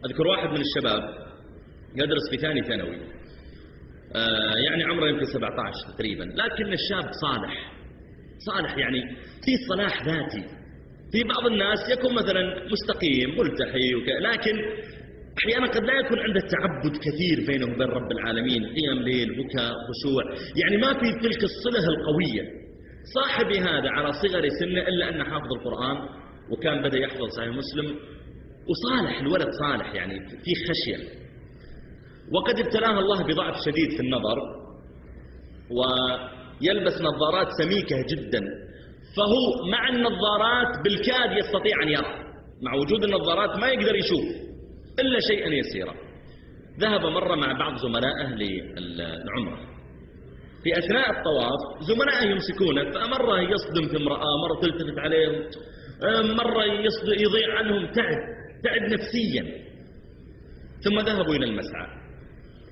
أذكر واحد من الشباب يدرس في ثاني ثانوي، يعني عمره يمكن 17 تقريبا، لكن الشاب صالح يعني في صلاح ذاتي. في بعض الناس يكون مثلا مستقيم ملتحي لكن أحيانا قد لا يكون عنده تعبد كثير بينه وبين رب العالمين، قيام ليل، بكاء، خشوع، يعني ما في تلك الصلة القوية. صاحبي هذا على صغر سنه إلا أنه حافظ القرآن وكان بدأ يحفظ صحيح مسلم، وصالح الولد صالح يعني في خشية، وقد ابتلاه الله بضعف شديد في النظر، ويلبس نظارات سميكة جدا، فهو مع النظارات بالكاد يستطيع أن يرى، مع وجود النظارات ما يقدر يشوف إلا شيئا يسيرا. ذهب مرة مع بعض زملائه للعمرة، في أثناء الطواف زملائه يمسكونه، فمرة يصدم في امرأة، مرة تلتفت عليهم، مرة يضيع عنهم، تعب نفسيا. ثم ذهبوا إلى المسعى،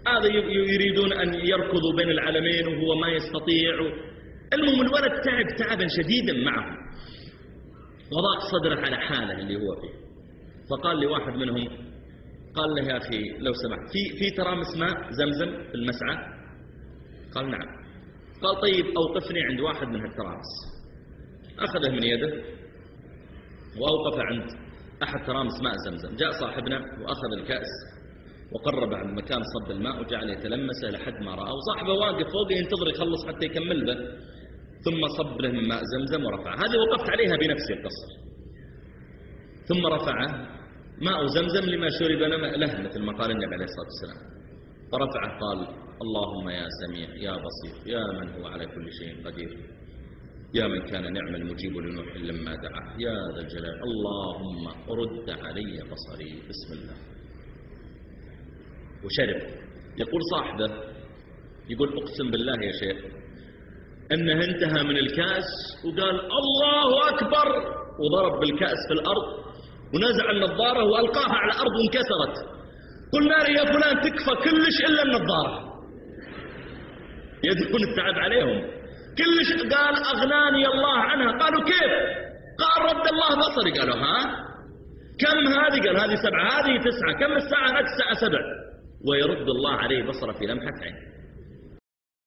هذا يريدون أن يركضوا بين العلمين وهو ما يستطيع. المهم الولد تعبا شديدا معهم، وضاق صدره على حاله اللي هو فيه. فقال لواحد منهم، قال له يا أخي لو سمحت في ترامس ماء زمزم في المسعى؟ قال نعم. قال طيب أوقفني عند واحد من هالترامس. أخذه من يده وأوقف عند أحد ترامس ماء زمزم. جاء صاحبنا وأخذ الكأس وقرب عند مكان صب الماء وجعل يتلمسه لحد ما رأى، وصاحبه واقف فوقه ينتظر يخلص حتى يكمل به، ثم صب له من ماء زمزم ورفعه. هذه وقفت عليها بنفسي القصر. ثم رفعه ماء زمزم لما شرب له، مثل ما قال النبي عليه الصلاة والسلام. فرفعه قال اللهم يا سميع يا بصير يا من هو على كل شيء قدير، يا من كان نعم المجيب لنوح لما دعاه، يا ذا الجلال، اللهم رد علي بصري. بسم الله. وشرب. يقول صاحبه، يقول أقسم بالله يا شيخ أنه انتهى من الكأس وقال الله أكبر، وضرب بالكأس في الأرض ونزع النظارة وألقاها على الأرض وانكسرت. قلنا له يا فلان تكفى كلش إلا النظارة. يدرون التعب عليهم كلش. قال أغناني الله عنها. قالوا كيف؟ قال رد الله بصري. قالوا ها كم هذه؟ قال هذه 7، هذه 9. كم الساعة؟ الساعة 7. ويرد الله عليه بصره في لمحة عين.